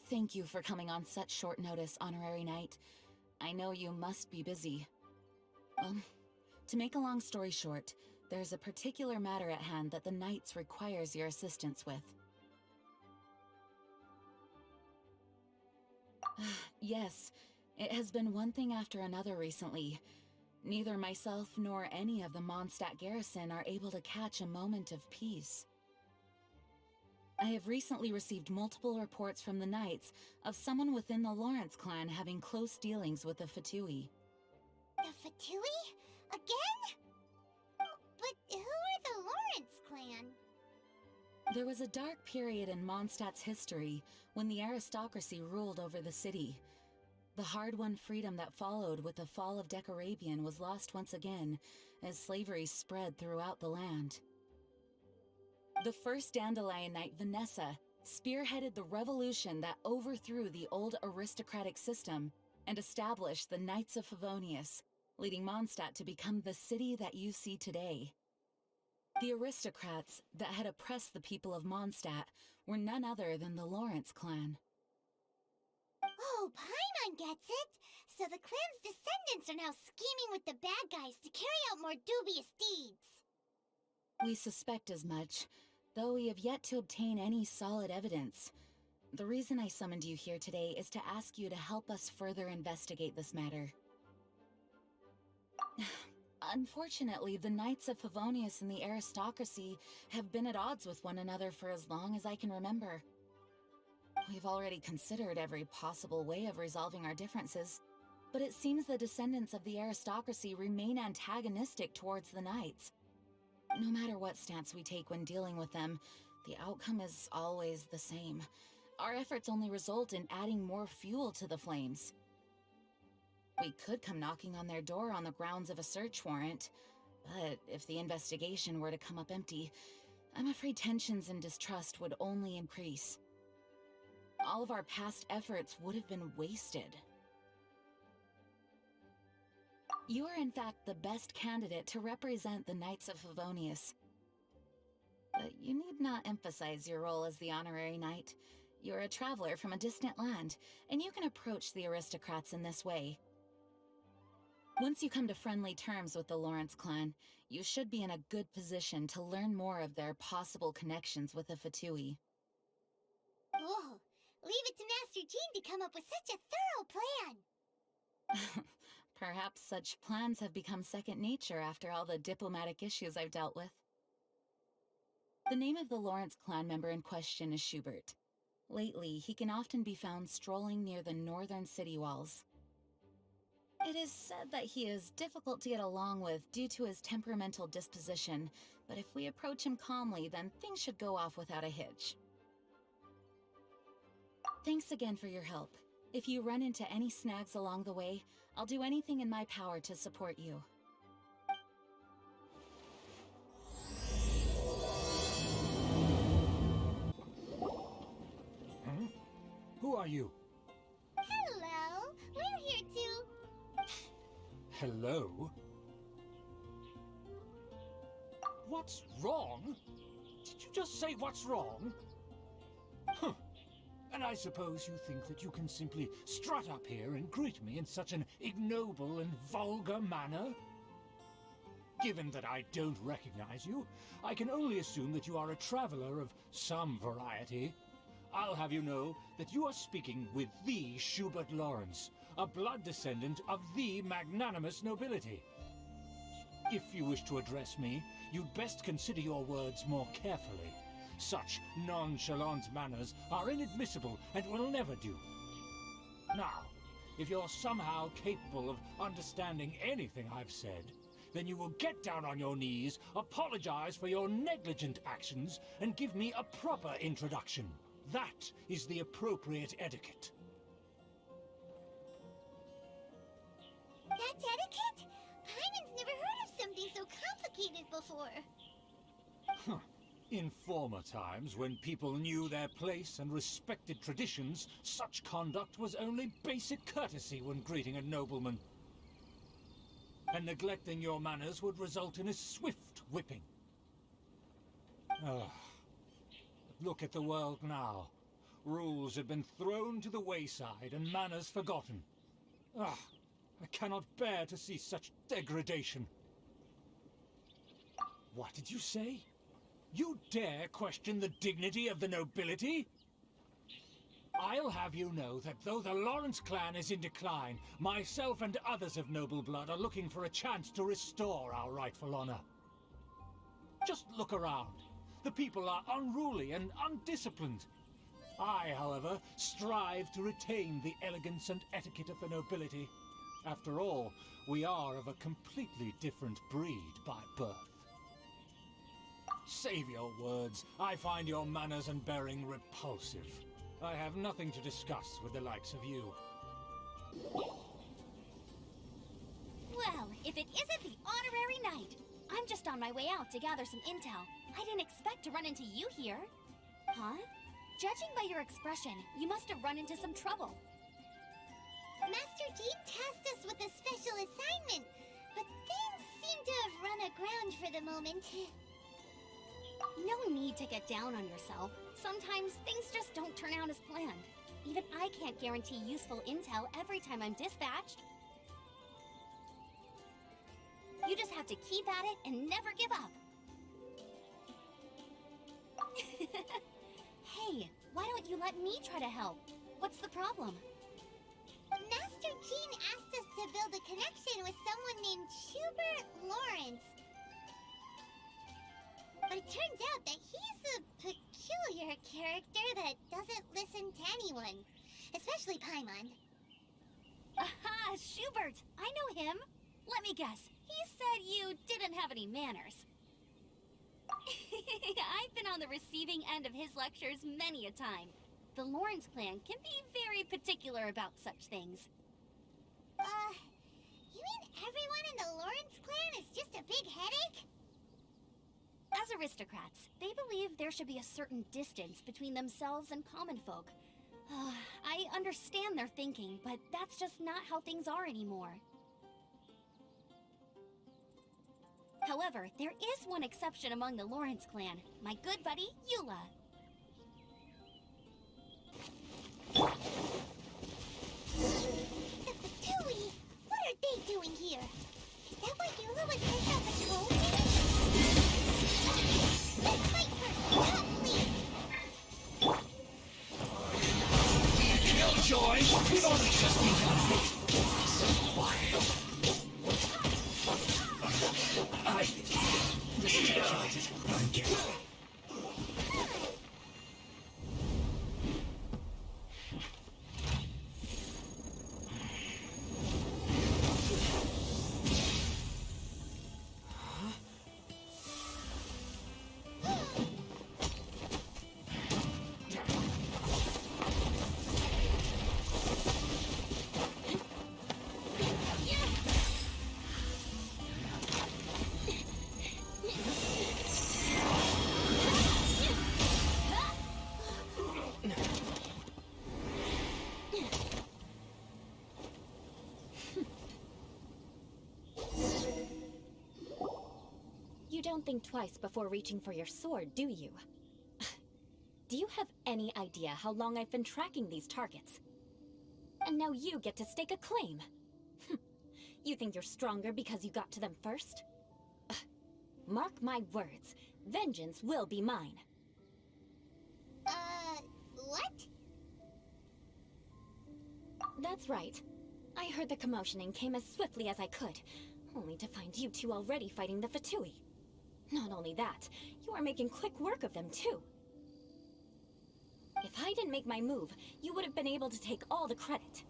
Thank you for coming on such short notice, Honorary Knight. I know you must be busy. To make a long story short, there's a particular matter at hand that the Knights requires your assistance with. Yes, it has been one thing after another recently. Neither myself nor any of the Mondstadt garrison are able to catch a moment of peace. I have recently received multiple reports from the Knights of someone within the Lawrence clan having close dealings with the Fatui. The Fatui? Again? But who are the Lawrence clan? There was a dark period in Mondstadt's history when the aristocracy ruled over the city. The hard-won freedom that followed with the fall of Decarabian was lost once again as slavery spread throughout the land. The first Dandelion Knight, Vanessa, spearheaded the revolution that overthrew the old aristocratic system and established the Knights of Favonius, leading Mondstadt to become the city that you see today. The aristocrats that had oppressed the people of Mondstadt were none other than the Lawrence clan. Oh, Paimon gets it! So the clan's descendants are now scheming with the bad guys to carry out more dubious deeds. We suspect as much, though we have yet to obtain any solid evidence. The reason I summoned you here today is to ask you to help us further investigate this matter. Unfortunately, the Knights of Favonius and the aristocracy have been at odds with one another for as long as I can remember. We've already considered every possible way of resolving our differences, but it seems the descendants of the aristocracy remain antagonistic towards the Knights. No matter what stance we take when dealing with them, the outcome is always the same. Our efforts only result in adding more fuel to the flames. We could come knocking on their door on the grounds of a search warrant, but if the investigation were to come up empty, I'm afraid tensions and distrust would only increase. All of our past efforts would have been wasted. You are in fact the best candidate to represent the Knights of Favonius. But you need not emphasize your role as the Honorary Knight. You're a traveler from a distant land, and you can approach the aristocrats in this way. Once you come to friendly terms with the Lawrence clan, you should be in a good position to learn more of their possible connections with the Fatui. Whoa! Leave it to Master Jean to come up with such a thorough plan! Perhaps such plans have become second nature after all the diplomatic issues I've dealt with. The name of the Lawrence clan member in question is Schubert. Lately, he can often be found strolling near the northern city walls. It is said that he is difficult to get along with due to his temperamental disposition, but if we approach him calmly, then things should go off without a hitch. Thanks again for your help. If you run into any snags along the way, I'll do anything in my power to support you. Huh? Who are you? Hello! We're here to... Hello? What's wrong? Did you just say what's wrong? Huh. And I suppose you think that you can simply strut up here and greet me in such an ignoble and vulgar manner? Given that I don't recognize you, I can only assume that you are a traveler of some variety. I'll have you know that you are speaking with the Schubert Lawrence, a blood descendant of the magnanimous nobility. If you wish to address me, you'd best consider your words more carefully. Such nonchalant manners are inadmissible and will never do. Now, if you're somehow capable of understanding anything I've said, then you will get down on your knees, apologize for your negligent actions, and give me a proper introduction. That is the appropriate etiquette. That's etiquette? Paimon's never heard of something so complicated before. Huh. In former times, when people knew their place and respected traditions, such conduct was only basic courtesy when greeting a nobleman. And neglecting your manners would result in a swift whipping. Ugh. Look at the world now. Rules have been thrown to the wayside and manners forgotten. Ah, I cannot bear to see such degradation. What did you say? You dare question the dignity of the nobility? I'll have you know that though the Lawrence clan is in decline, myself and others of noble blood are looking for a chance to restore our rightful honor. Just look around. The people are unruly and undisciplined. I, however, strive to retain the elegance and etiquette of the nobility. After all, we are of a completely different breed by birth. Save your words. I find your manners and bearing repulsive. I have nothing to discuss with the likes of you. Well, if it isn't the honorary knight. I'm just on my way out to gather some intel. I didn't expect to run into you here. Huh? Judging by your expression, you must have run into some trouble. Master Jean tasked us with a special assignment, but things seem to have run aground for the moment. No need to get down on yourself. Sometimes things just don't turn out as planned. Even I can't guarantee useful intel every time I'm dispatched. You just have to keep at it and never give up. Hey, why don't you let me try to help? What's the problem? Master Jean asked us to build a connection with someone named Schubert Lawrence. But it turns out that he's a peculiar character that doesn't listen to anyone, especially Paimon. Aha, Schubert! I know him. Let me guess, he said you didn't have any manners. I've been on the receiving end of his lectures many a time. The Lawrence clan can be very particular about such things. You mean everyone in the Lawrence clan is just a big headache? As aristocrats, they believe there should be a certain distance between themselves and common folk. I understand their thinking, but that's just not how things are anymore. However, there is one exception among the Lawrence clan, my good buddy, Eula. The Fatui! What are they doing here? Is that why Eula was sent on patrol? Let's fight for please! Killjoy! We've only just begun. You don't think twice before reaching for your sword, do you? Do you have any idea how long I've been tracking these targets? And now you get to stake a claim. You think you're stronger because you got to them first? Mark my words, vengeance will be mine. What? That's right. I heard the commotion and came as swiftly as I could, only to find you two already fighting the Fatui. Not only that, you are making quick work of them too. If I didn't make my move, you would have been able to take all the credit.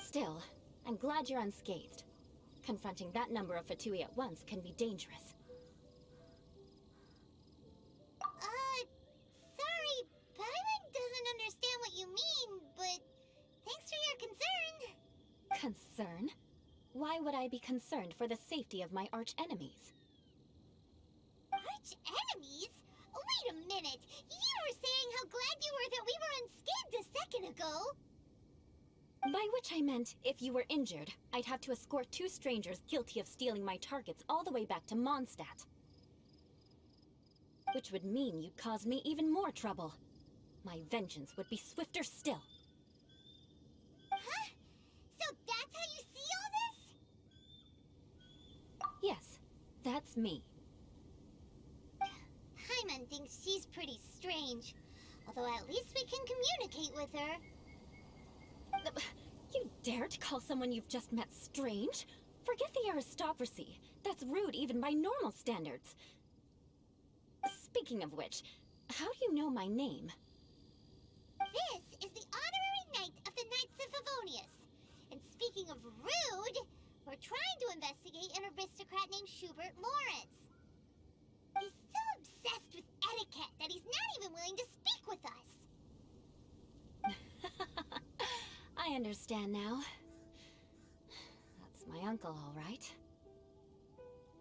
Still, I'm glad you're unscathed. Confronting that number of Fatui at once can be dangerous. Sorry, Paimon doesn't understand what you mean, but thanks for your concern. Concern? Why would I be concerned for the safety of my arch-enemies? Arch-enemies? Wait a minute! You were saying how glad you were that we were unscathed a second ago! By which I meant, if you were injured, I'd have to escort two strangers guilty of stealing my targets all the way back to Mondstadt. Which would mean you'd cause me even more trouble. My vengeance would be swifter still. Huh? So that's how you see all this? Yes, that's me. Paimon thinks she's pretty strange. Although at least we can communicate with her. You dare to call someone you've just met strange? Forget the aristocracy. That's rude even by normal standards. Speaking of which, how do you know my name? This is the honorary knight of the Knights of Favonius. And speaking of rude, we're trying to investigate an aristocrat named Schubert Lawrence. He's so obsessed with etiquette that he's not even willing to speak with us. I understand now. That's my uncle, all right.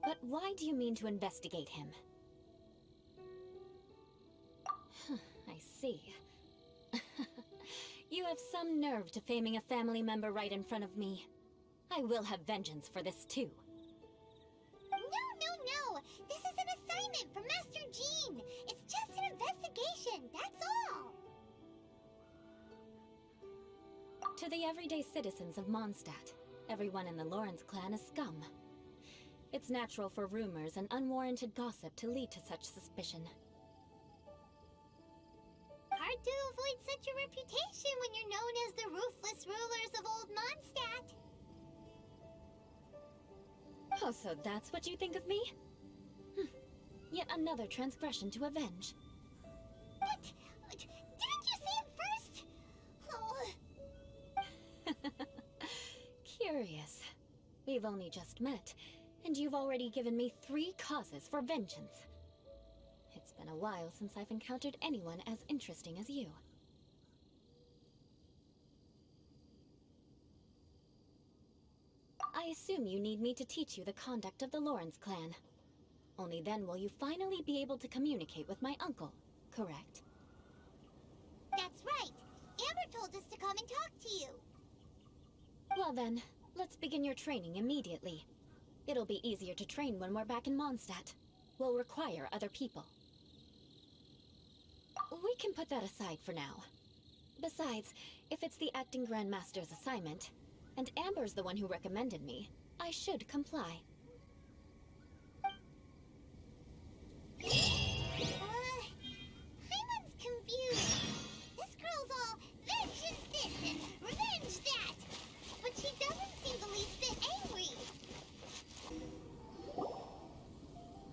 But why do you mean to investigate him? I see. You have some nerve defaming a family member right in front of me. I will have vengeance for this too. No. This is an assignment from Master Jean. It's just an investigation, that's all. To the everyday citizens of Mondstadt, everyone in the Lawrence clan is scum. It's natural for rumors and unwarranted gossip to lead to such suspicion. Hard to avoid such a reputation when you're known as the ruthless rulers of Old Mondstadt. Oh, so that's what you think of me? Yet another transgression to avenge. But didn't you see him first? Oh. Curious. We've only just met, and you've already given me 3 causes for vengeance. It's been a while since I've encountered anyone as interesting as you. I assume you need me to teach you the conduct of the Lawrence clan. Only then will you finally be able to communicate with my uncle, correct? That's right. Amber told us to come and talk to you. Well then, let's begin your training immediately. It'll be easier to train when we're back in Mondstadt. We'll require other people. We can put that aside for now. Besides, if it's the acting Grandmaster's assignment, and Amber's the one who recommended me, I should comply. Paimon's confused. This girl's all vengeance this and revenge that. But she doesn't seem the least bit angry.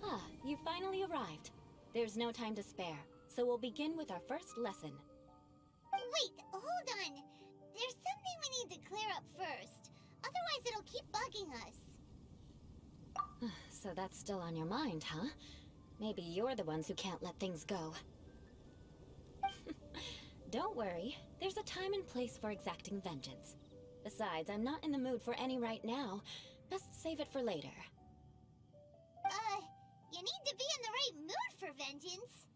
Ah, you finally arrived. There's no time to spare, so we'll begin with our first lesson. Wait, hold on. There's something we need to clear up first. Otherwise it'll keep bugging us. So that's still on your mind, huh? Maybe you're the ones who can't let things go. Don't worry, there's a time and place for exacting vengeance. Besides, I'm not in the mood for any right now. Best save it for later. You need to be in the right mood for vengeance.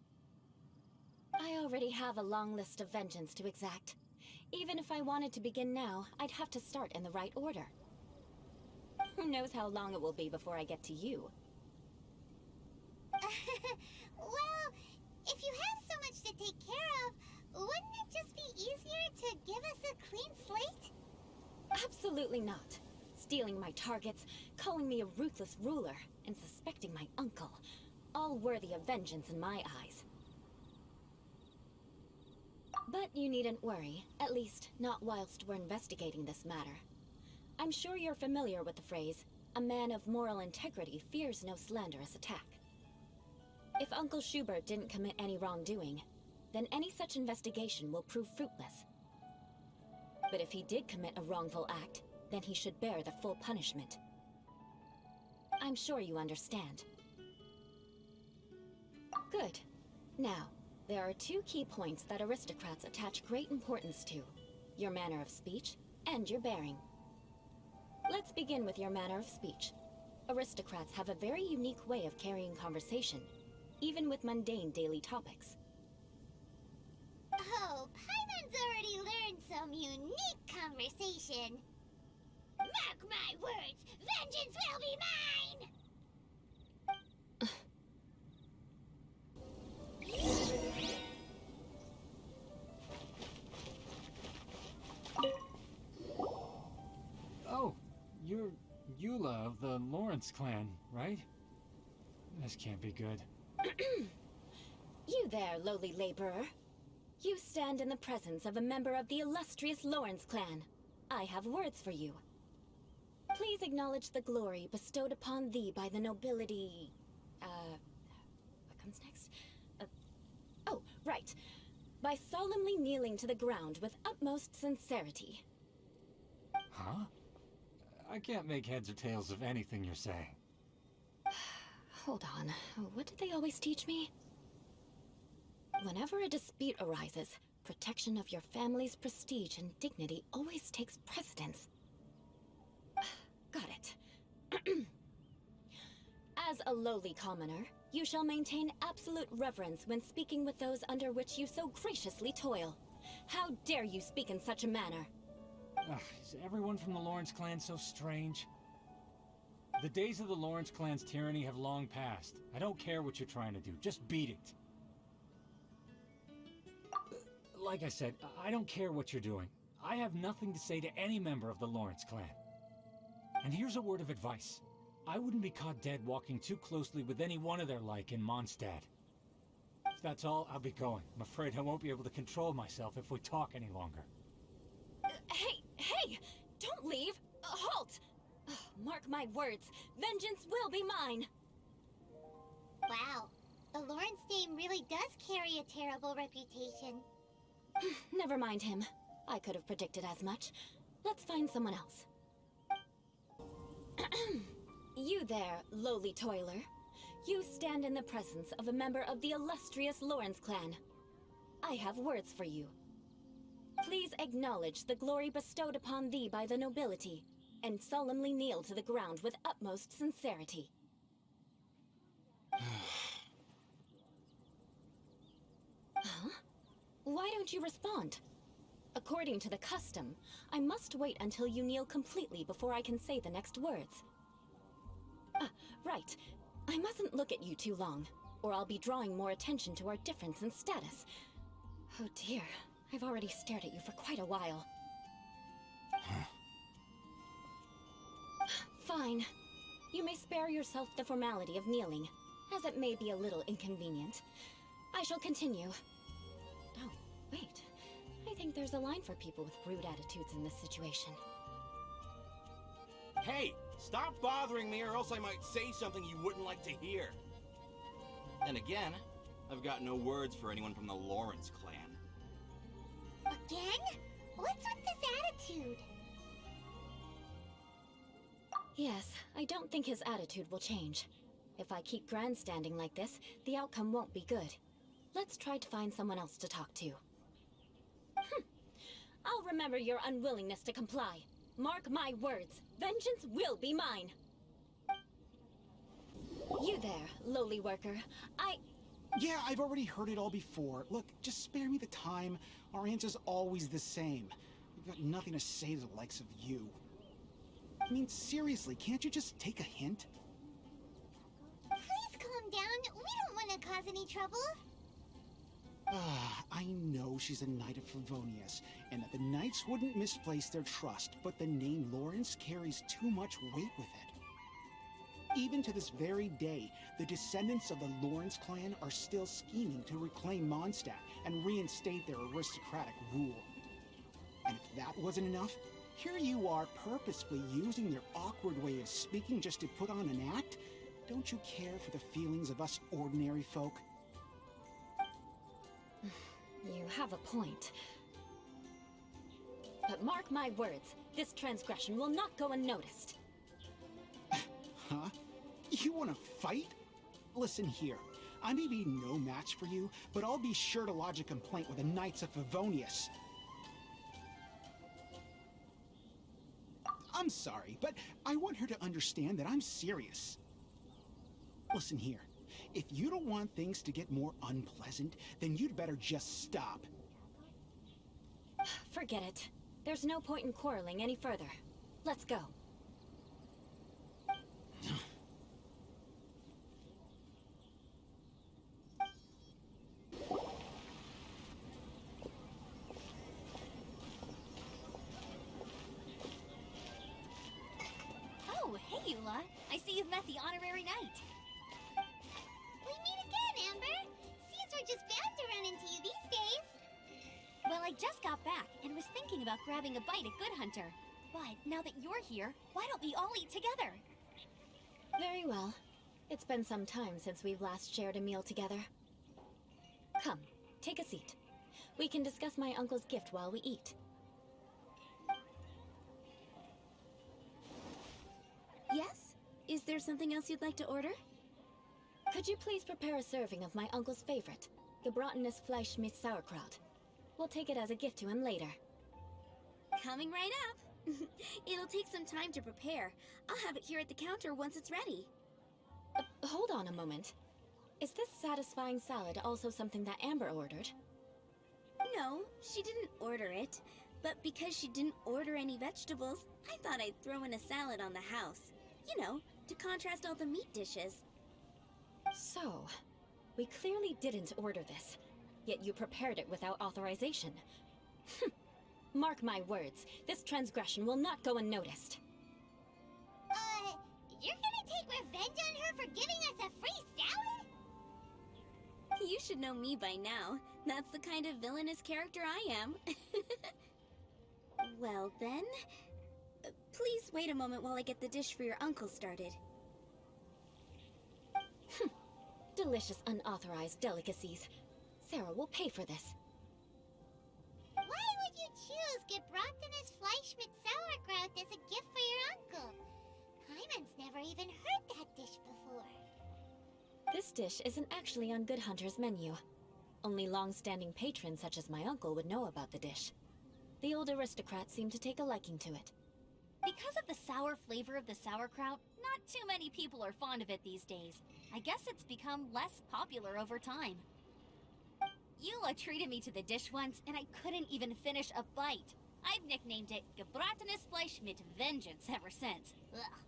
I already have a long list of vengeance to exact. Even if I wanted to begin now, I'd have to start in the right order. Who knows how long it will be before I get to you? Well, if you have so much to take care of, wouldn't it just be easier to give us a clean slate? Absolutely not. Stealing my targets, calling me a ruthless ruler, and suspecting my uncle. All worthy of vengeance in my eyes. But you needn't worry, at least not whilst we're investigating this matter. I'm sure you're familiar with the phrase, a man of moral integrity fears no slanderous attack. If Uncle Schubert didn't commit any wrongdoing, then any such investigation will prove fruitless. But if he did commit a wrongful act, then he should bear the full punishment. I'm sure you understand. Good. Now, there are 2 key points that aristocrats attach great importance to. Your manner of speech, and your bearing. Let's begin with your manner of speech. Aristocrats have a very unique way of carrying conversation, even with mundane daily topics. Oh, Paimon's already learned some unique conversation. Mark my words, vengeance will be mine! of the Lawrence clan, right? This can't be good. You there, lowly laborer. You stand in the presence of a member of the illustrious Lawrence clan. I have words for you. Please acknowledge the glory bestowed upon thee by the nobility... what comes next? Oh, right. By solemnly kneeling to the ground with utmost sincerity. Huh? I can't make heads or tails of anything you're saying. Hold on. What did they always teach me? Whenever a dispute arises, protection of your family's prestige and dignity always takes precedence. Got it. As a lowly commoner, you shall maintain absolute reverence when speaking with those under which you so graciously toil. How dare you speak in such a manner? Is everyone from the Lawrence clan so strange? The days of the Lawrence clan's tyranny have long passed. I don't care what you're trying to do, just beat it. Like I said, I don't care what you're doing. I have nothing to say to any member of the Lawrence clan. And here's a word of advice. I wouldn't be caught dead walking too closely with any one of their like in Mondstadt. If that's all, I'll be going. I'm afraid I won't be able to control myself if we talk any longer. Hey! Don't leave! Halt! Mark my words, vengeance will be mine! Wow, the Lawrence name really does carry a terrible reputation. Never mind him. I could have predicted as much. Let's find someone else. You there, lowly toiler. You stand in the presence of a member of the illustrious Lawrence clan. I have words for you. Please acknowledge the glory bestowed upon thee by the nobility, and solemnly kneel to the ground with utmost sincerity. Huh? Why don't you respond? According to the custom, I must wait until you kneel completely before I can say the next words. Right. I mustn't look at you too long, or I'll be drawing more attention to our difference in status. Oh dear, I've already stared at you for quite a while. Fine. You may spare yourself the formality of kneeling, as it may be a little inconvenient. I shall continue. Oh, wait. I think there's a line for people with rude attitudes in this situation. Hey, stop bothering me or else I might say something you wouldn't like to hear. And again, I've got no words for anyone from the Lawrence clan. Again? What's with this attitude? Yes, I don't think his attitude will change. If I keep grandstanding like this, the outcome won't be good. Let's try to find someone else to talk to. I'll remember your unwillingness to comply. Mark my words, vengeance will be mine. You there, lowly worker. Yeah, I've already heard it all before. Look, just spare me the time. Our answer's always the same. We've got nothing to say to the likes of you. I mean, seriously, can't you just take a hint? Please calm down. We don't want to cause any trouble. I know she's a Knight of Favonius, and that the Knights wouldn't misplace their trust, but the name Lawrence carries too much weight with it. Even to this very day, the descendants of the Lawrence clan are still scheming to reclaim Mondstadt and reinstate their aristocratic rule. And if that wasn't enough, here you are purposefully using their awkward way of speaking just to put on an act? Don't you care for the feelings of us ordinary folk? You have a point. But mark my words, this transgression will not go unnoticed. Huh? You want to fight? Listen here, I may be no match for you, but I'll be sure to lodge a complaint with the Knights of Favonius. I'm sorry, but I want her to understand that I'm serious. Listen here, if you don't want things to get more unpleasant, then you'd better just stop. Forget it. There's no point in quarreling any further. Let's go. Oh, hey, Eula. I see you've met the honorary knight. We meet again, Amber. Seems we're just bound to run into you these days. Well, I just got back and was thinking about grabbing a bite at Good Hunter. But now that you're here, why don't we all eat together? Very well. It's been some time since we've last shared a meal together. Come, take a seat. We can discuss my uncle's gift while we eat. Yes? Is there something else you'd like to order? Could you please prepare a serving of my uncle's favorite, gebratenes Fleisch mit Sauerkraut? We'll take it as a gift to him later. Coming right up. It'll take some time to prepare. I'll have it here at the counter once it's ready. Hold on a moment. Is this satisfying salad also something that Amber ordered? No, she didn't order it. But because she didn't order any vegetables, I thought I'd throw in a salad on the house. You know, to contrast all the meat dishes. So, we clearly didn't order this, yet you prepared it without authorization. Mark my words, this transgression will not go unnoticed. You're gonna take revenge on her for giving us a free salad? You should know me by now. That's the kind of villainous character I am. Well then, please wait a moment while I get the dish for your uncle started. Delicious unauthorized delicacies. Sarah will pay for this. Why would you choose gebratenes Fleisch mit Sauerkraut as a gift for your uncle? Hyman's never even heard that dish before. This dish isn't actually on Good Hunter's menu. Only long-standing patrons such as my uncle would know about the dish. The old aristocrats seem to take a liking to it. Because of the sour flavor of the sauerkraut, not too many people are fond of it these days. I guess it's become less popular over time. Eula treated me to the dish once, and I couldn't even finish a bite. I've nicknamed it gebratenes Fleisch mit Vengeance ever since. Ugh.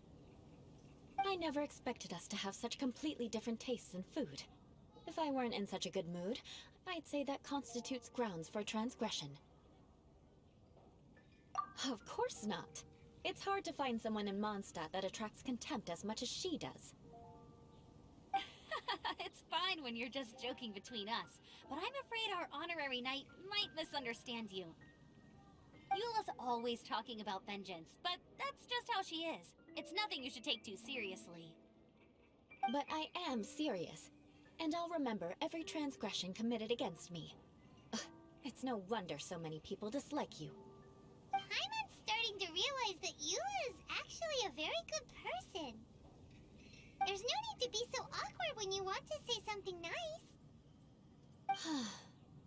I never expected us to have such completely different tastes in food. If I weren't in such a good mood, I'd say that constitutes grounds for transgression. Of course not. It's hard to find someone in Mondstadt that attracts contempt as much as she does. It's fine when you're just joking between us, but I'm afraid our honorary knight might misunderstand you. Eula's always talking about vengeance, but that's just how she is. It's nothing you should take too seriously. But I am serious, and I'll remember every transgression committed against me. Ugh, it's no wonder so many people dislike you. Hyman's starting to realize that Eula is actually a very good person. There's no need to be so awkward when you want to say something nice.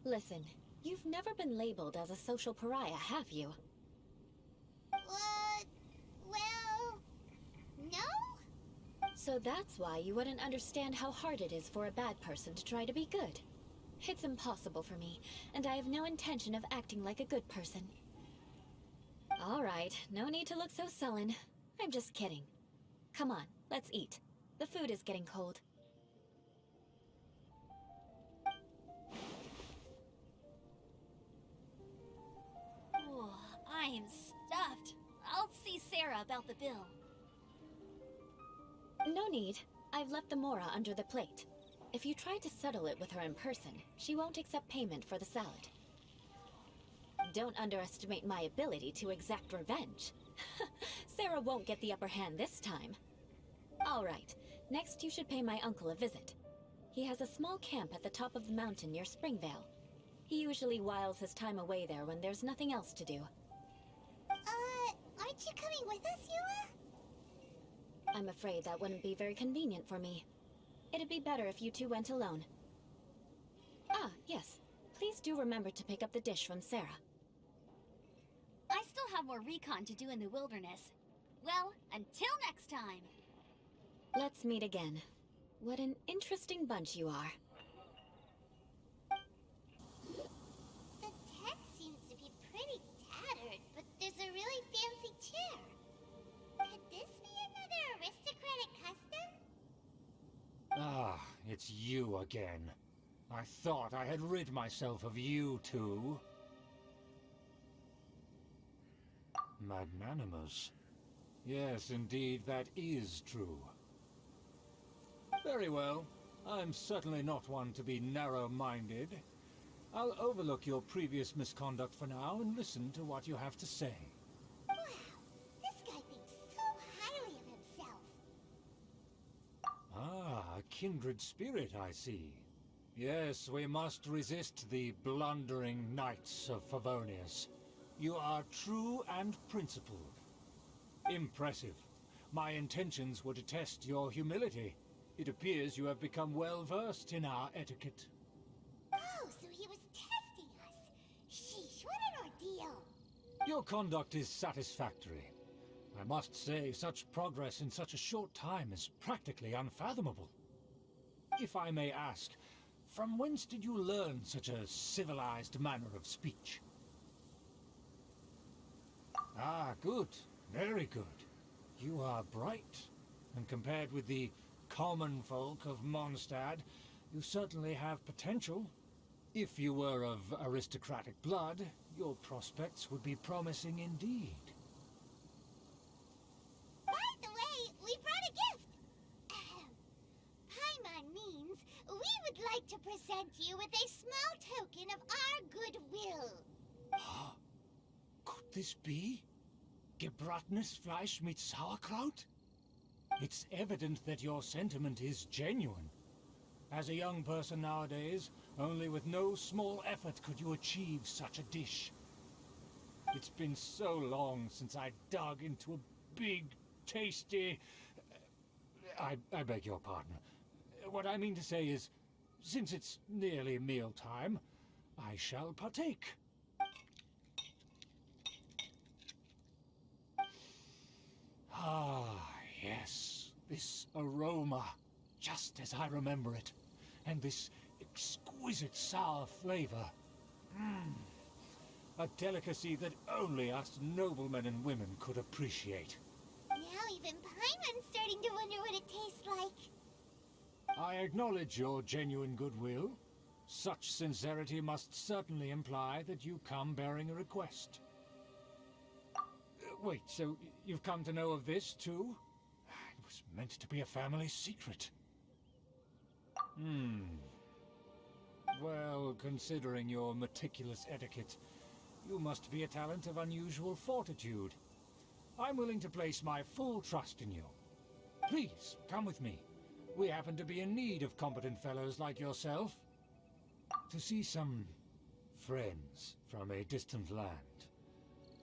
Listen, you've never been labeled as a social pariah, have you? Well, no? So that's why you wouldn't understand how hard it is for a bad person to try to be good. It's impossible for me, and I have no intention of acting like a good person. All right, no need to look so sullen. I'm just kidding. Come on, let's eat. The food is getting cold. Oh, I'm stuffed. I'll see Sarah about the bill. No need. I've left the mora under the plate. If you try to settle it with her in person, she won't accept payment for the salad. Don't underestimate my ability to exact revenge. Sarah won't get the upper hand this time. All right, next you should pay my uncle a visit. He has a small camp at the top of the mountain near Springvale. He usually whiles his time away there when there's nothing else to do. Aren't you coming with us, Eula? I'm afraid that wouldn't be very convenient for me. It'd be better if you two went alone. Ah, yes. Please do remember to pick up the dish from Sarah. I still have more recon to do in the wilderness. Well, until next time. Let's meet again. What an interesting bunch you are. The text seems to be pretty tattered, but there's a really fancy chair. Could this be another aristocratic custom? Ah, it's you again. I thought I had rid myself of you two. Magnanimous. Yes, indeed, that is true. Very well. I'm certainly not one to be narrow-minded. I'll overlook your previous misconduct for now and listen to what you have to say. Wow, this guy thinks so highly of himself. Ah, a kindred spirit, I see. Yes, we must resist the blundering knights of Favonius. You are true and principled. Impressive. My intentions were to test your humility. It appears you have become well-versed in our etiquette. Oh, so he was testing us. Sheesh, what an ordeal. Your conduct is satisfactory. I must say, such progress in such a short time is practically unfathomable. If I may ask, from whence did you learn such a civilized manner of speech? Ah, good. Very good. You are bright, and compared with the common folk of Mondstadt, you certainly have potential. If you were of aristocratic blood, your prospects would be promising indeed. By the way, we brought a gift. Paimon means we would like to present you with a small token of our goodwill. Could this be? Gebratenes Fleisch mit Sauerkraut? It's evident that your sentiment is genuine. As a young person nowadays, only with no small effort could you achieve such a dish. It's been so long since I dug into a big, tasty... I beg your pardon. What I mean to say is, since it's nearly mealtime, I shall partake. Ah, yes, this aroma, just as I remember it, and this exquisite sour flavor. A delicacy that only us noblemen and women could appreciate. Now even Paimon's starting to wonder what it tastes like. I acknowledge your genuine goodwill. Such sincerity must certainly imply that you come bearing a request. Wait, so you've come to know of this, too? It was meant to be a family secret. Well, considering your meticulous etiquette, you must be a talent of unusual fortitude. I'm willing to place my full trust in you. Please, come with me. We happen to be in need of competent fellows like yourself. To see some friends from a distant land.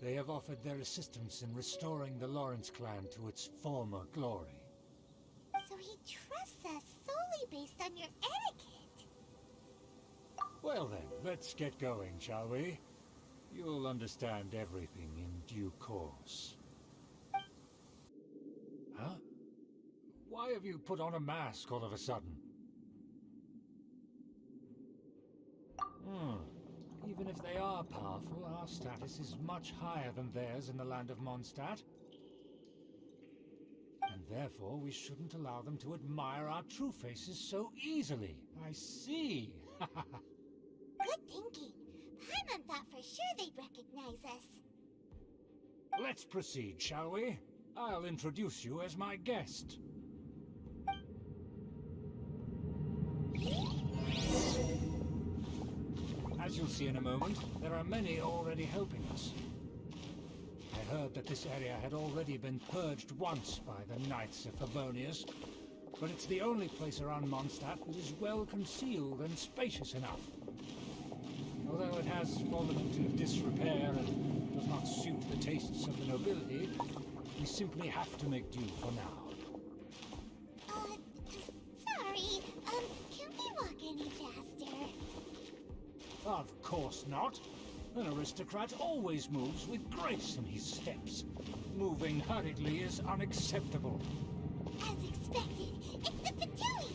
They have offered their assistance in restoring the Lawrence clan to its former glory. So he trusts us solely based on your etiquette. Well then, let's get going, shall we? You'll understand everything in due course. Huh? Why have you put on a mask all of a sudden? Even if they are powerful, our status is much higher than theirs in the land of Mondstadt. And therefore, we shouldn't allow them to admire our true faces so easily. I see. Good thinking. Paimon thought for sure they'd recognize us. Let's proceed, shall we? I'll introduce you as my guest. As you'll see in a moment, there are many already helping us. I heard that this area had already been purged once by the Knights of Favonius, but it's the only place around Mondstadt that is well concealed and spacious enough. Although it has fallen into disrepair and does not suit the tastes of the nobility, we simply have to make do for now. Sorry, can we walk any faster? Of course not. An aristocrat always moves with grace in his steps. Moving hurriedly is unacceptable. As expected, it's the Fatui!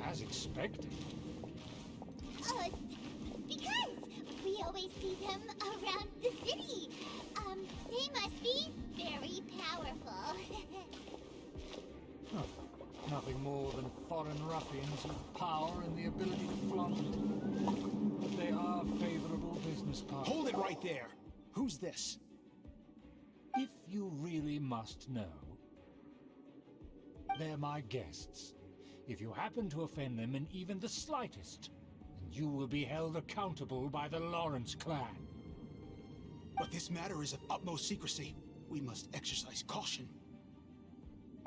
As expected? Because we always see them around the city. They must be very powerful. Nothing more than foreign ruffians with power and the ability to flaunt it. But they are favorable business partners. Hold it right there! Who's this? If you really must know, they're my guests. If you happen to offend them in even the slightest, then you will be held accountable by the Lawrence clan. But this matter is of utmost secrecy. We must exercise caution.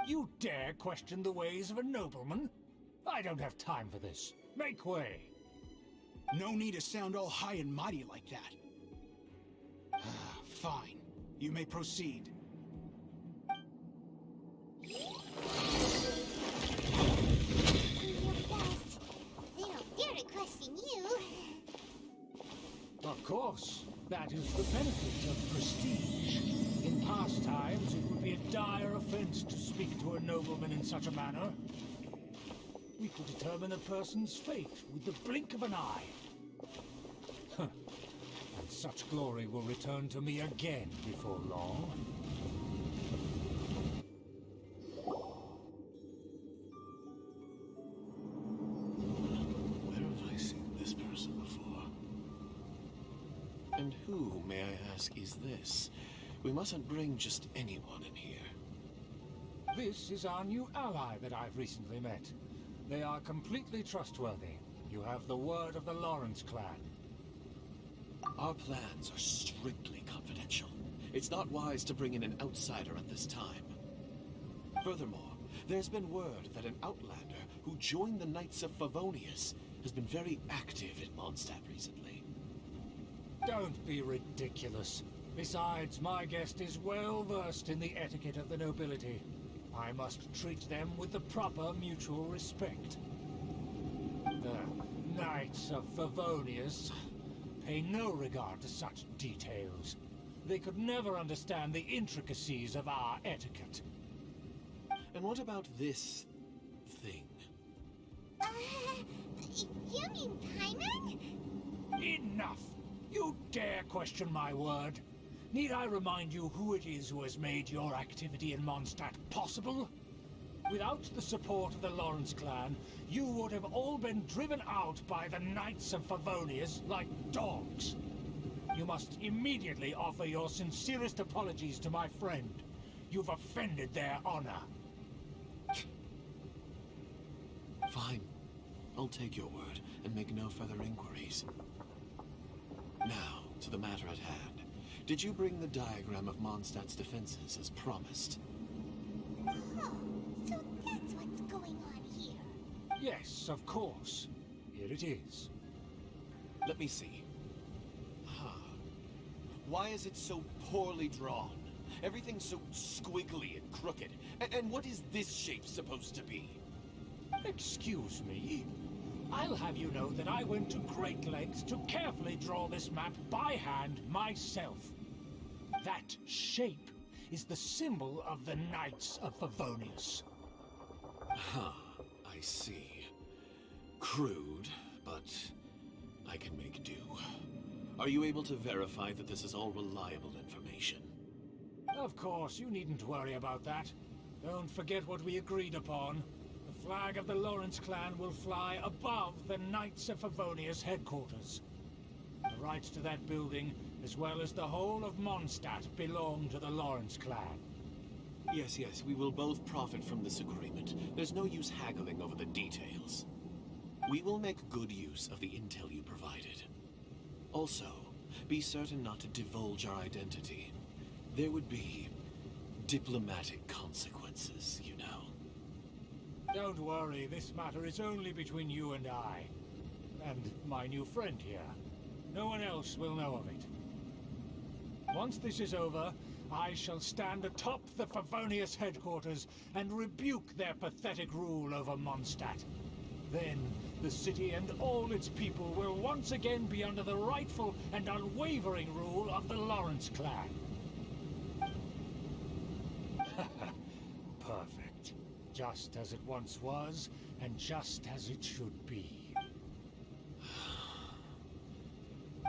You dare question the ways of a nobleman? I don't have time for this. Make way. No need to sound all high and mighty like that. Fine. You may proceed. Your best. They don't dare to question you. Of course. That is the benefit of prestige. In past times, it would be a dire offense to speak to a nobleman in such a manner. We could determine a person's fate with the blink of an eye. Huh. And such glory will return to me again before long. Where have I seen this person before? And who, may I ask, is this? We mustn't bring just anyone in here. This is our new ally that I've recently met. They are completely trustworthy. You have the word of the Lawrence clan. Our plans are strictly confidential. It's not wise to bring in an outsider at this time. Furthermore, there's been word that an outlander who joined the Knights of Favonius has been very active in Mondstadt recently. Don't be ridiculous. Besides, my guest is well versed in the etiquette of the nobility. I must treat them with the proper mutual respect. The Knights of Favonius pay no regard to such details. They could never understand the intricacies of our etiquette. And what about this thing? You mean Paimon? Enough! You dare question my word? Need I remind you who it is who has made your activity in Mondstadt possible? Without the support of the Lawrence clan, you would have all been driven out by the Knights of Favonius like dogs. You must immediately offer your sincerest apologies to my friend. You've offended their honor. Fine. I'll take your word and make no further inquiries. Now, to the matter at hand. Did you bring the diagram of Mondstadt's defenses as promised? Oh, so that's what's going on here. Yes, of course. Here it is. Let me see. Why is it so poorly drawn? Everything's so squiggly and crooked. And what is this shape supposed to be? Excuse me. I'll have you know that I went to great lengths to carefully draw this map by hand myself. That shape is the symbol of the Knights of Favonius. I see. Crude, but I can make do. Are you able to verify that this is all reliable information? Of course, you needn't worry about that. Don't forget what we agreed upon. The flag of the Lawrence clan will fly above the Knights of Favonius headquarters. The rights to that building, as well as the whole of Mondstadt, belong to the Lawrence clan. Yes, we will both profit from this agreement. There's no use haggling over the details. We will make good use of the intel you provided. Also, be certain not to divulge our identity. There would be diplomatic consequences, you know. Don't worry, this matter is only between you and I. And my new friend here. No one else will know of it. Once this is over, I shall stand atop the Favonius headquarters and rebuke their pathetic rule over Mondstadt. Then, the city and all its people will once again be under the rightful and unwavering rule of the Lawrence clan. Perfect. Just as it once was, and just as it should be.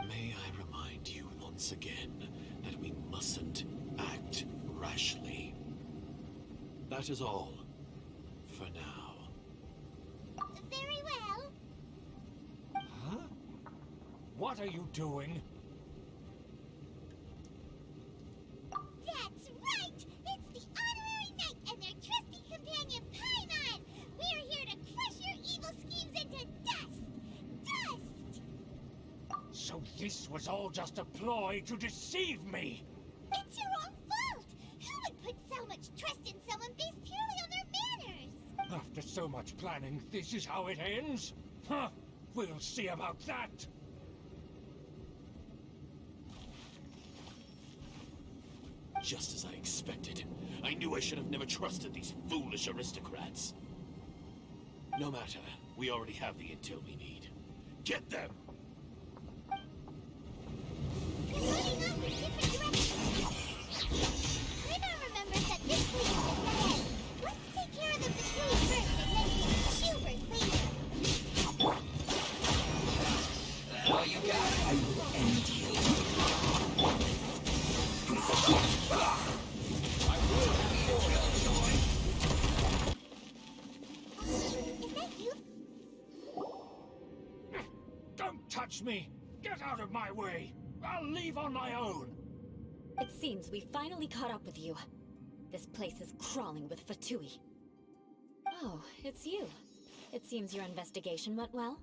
May I remind you once again that we mustn't act rashly. That is all, for now. Very well. Huh? What are you doing? That's So this was all just a ploy to deceive me! It's your own fault! Who would put so much trust in someone based purely on their manners? After so much planning, this is how it ends? Huh! We'll see about that! Just as I expected. I knew I should have never trusted these foolish aristocrats. No matter, we already have the intel we need. Get them! They're running off in different directions. Paimon remembers that this place is ahead. Let's take care of the Fatui first and then get Schubert later. All you got? I will end you. Is that you? Don't touch me! Get out of my way! I'll leave on my own! It seems we finally caught up with you. This place is crawling with Fatui. Oh, it's you. It seems your investigation went well.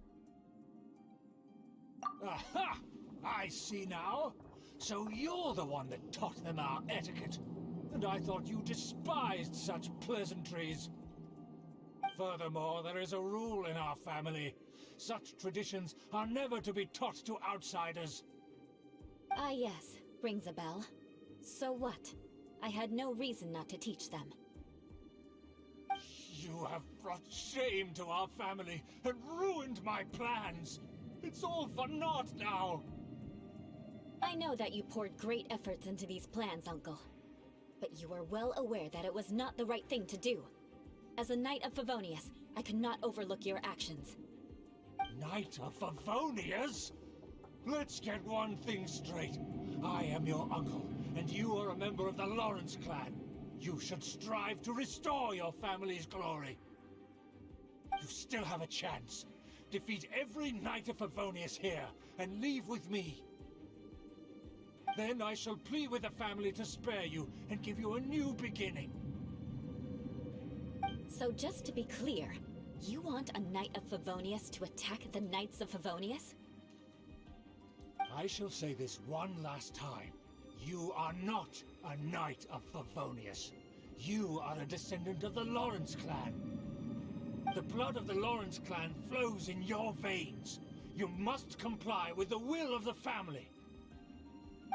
Aha! I see now! So you're the one that taught them our etiquette. And I thought you despised such pleasantries. Furthermore, there is a rule in our family. Such traditions are never to be taught to outsiders. Ah yes, rings a bell. So what? I had no reason not to teach them. You have brought shame to our family and ruined my plans. It's all for naught now. I know that you poured great efforts into these plans, Uncle. But you were well aware that it was not the right thing to do. As a Knight of Favonius, I could not overlook your actions. Knight of Favonius? Let's get one thing straight. I am your uncle, and you are a member of the Lawrence clan. You should strive to restore your family's glory. You still have a chance. Defeat every Knight of Favonius here, and leave with me. Then I shall plead with the family to spare you, and give you a new beginning. So just to be clear, you want a Knight of Favonius to attack the Knights of Favonius? I shall say this one last time. You are not a Knight of Favonius. You are a descendant of the Lawrence clan. The blood of the Lawrence clan flows in your veins. You must comply with the will of the family.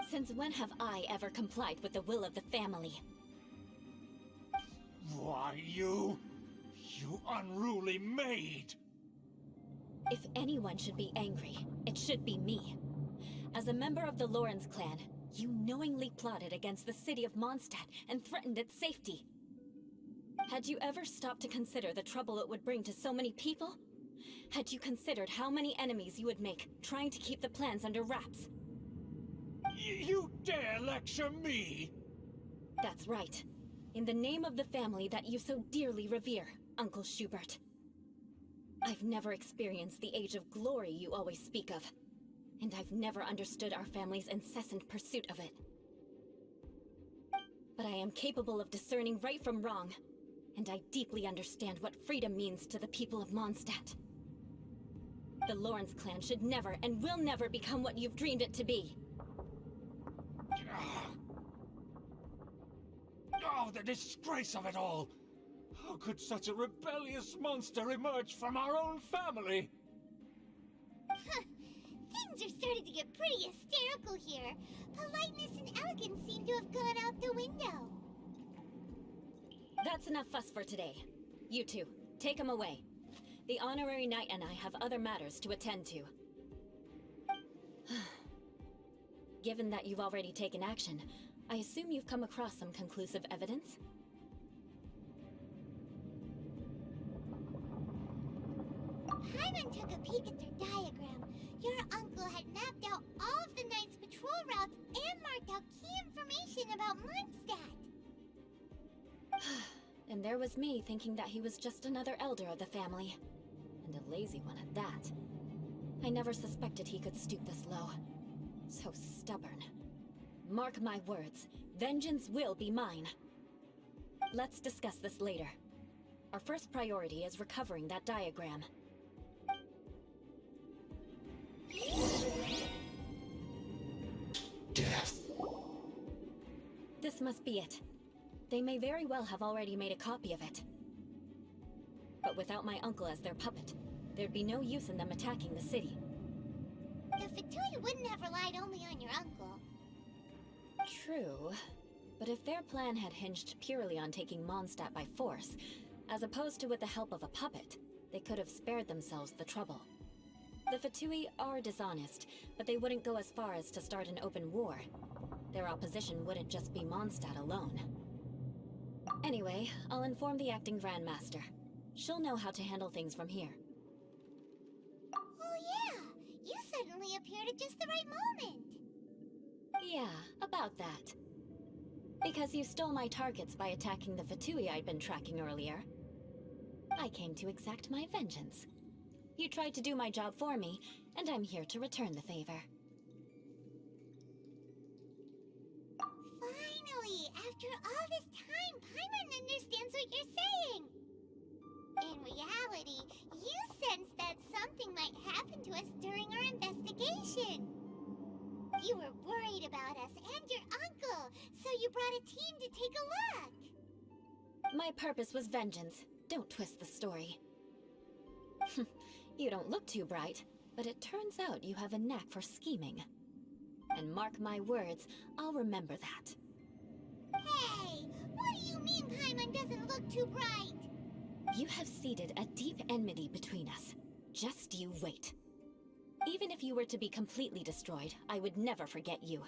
Since when have I ever complied with the will of the family? Why, you unruly maid! If anyone should be angry, it should be me. As a member of the Lawrence clan, you knowingly plotted against the city of Mondstadt and threatened its safety. Had you ever stopped to consider the trouble it would bring to so many people? Had you considered how many enemies you would make, trying to keep the plans under wraps? You dare lecture me? That's right. In the name of the family that you so dearly revere, Uncle Schubert. I've never experienced the age of glory you always speak of. And I've never understood our family's incessant pursuit of it. But I am capable of discerning right from wrong, and I deeply understand what freedom means to the people of Mondstadt. The Lawrence clan should never and will never become what you've dreamed it to be. Oh, the disgrace of it all! How could such a rebellious monster emerge from our own family? Things are starting to get pretty hysterical here. Politeness and elegance seem to have gone out the window. That's enough fuss for today. You two, take him away. The Honorary Knight and I have other matters to attend to. Given that you've already taken action, I assume you've come across some conclusive evidence? Paimon took a peek at their diagram. Your uncle had mapped out all of the Knight's patrol routes and marked out key information about Mondstadt. And there was me thinking that he was just another elder of the family. And a lazy one at that. I never suspected he could stoop this low. So stubborn. Mark my words, vengeance will be mine. Let's discuss this later. Our first priority is recovering that diagram. death. This must be it. They may very well have already made a copy of it. But without my uncle as their puppet, there'd be no use in them attacking the city. The Fatui wouldn't have relied only on your uncle. True. But if their plan had hinged purely on taking Mondstadt by force, as opposed to with the help of a puppet, they could have spared themselves the trouble. The Fatui are dishonest, but they wouldn't go as far as to start an open war. Their opposition wouldn't just be Mondstadt alone. Anyway, I'll inform the acting Grandmaster. She'll know how to handle things from here. Oh yeah, you suddenly appeared at just the right moment. Yeah, about that. Because you stole my targets by attacking the Fatui I'd been tracking earlier. I came to exact my vengeance. You tried to do my job for me, and I'm here to return the favor. Finally, after all this time, Paimon understands what you're saying. In reality, you sensed that something might happen to us during our investigation. You were worried about us and your uncle, so you brought a team to take a look. My purpose was vengeance. Don't twist the story. You don't look too bright, but it turns out you have a knack for scheming. And mark my words, I'll remember that. Hey, what do you mean Paimon doesn't look too bright? You have seeded a deep enmity between us. Just you wait. Even if you were to be completely destroyed, I would never forget you.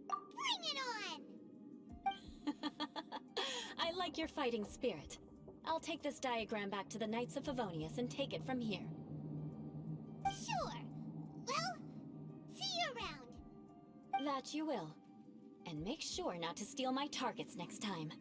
Bring it on! I like your fighting spirit. I'll take this diagram back to the Knights of Favonius and take it from here. Sure. Well, see you around. That you will. And make sure not to steal my targets next time.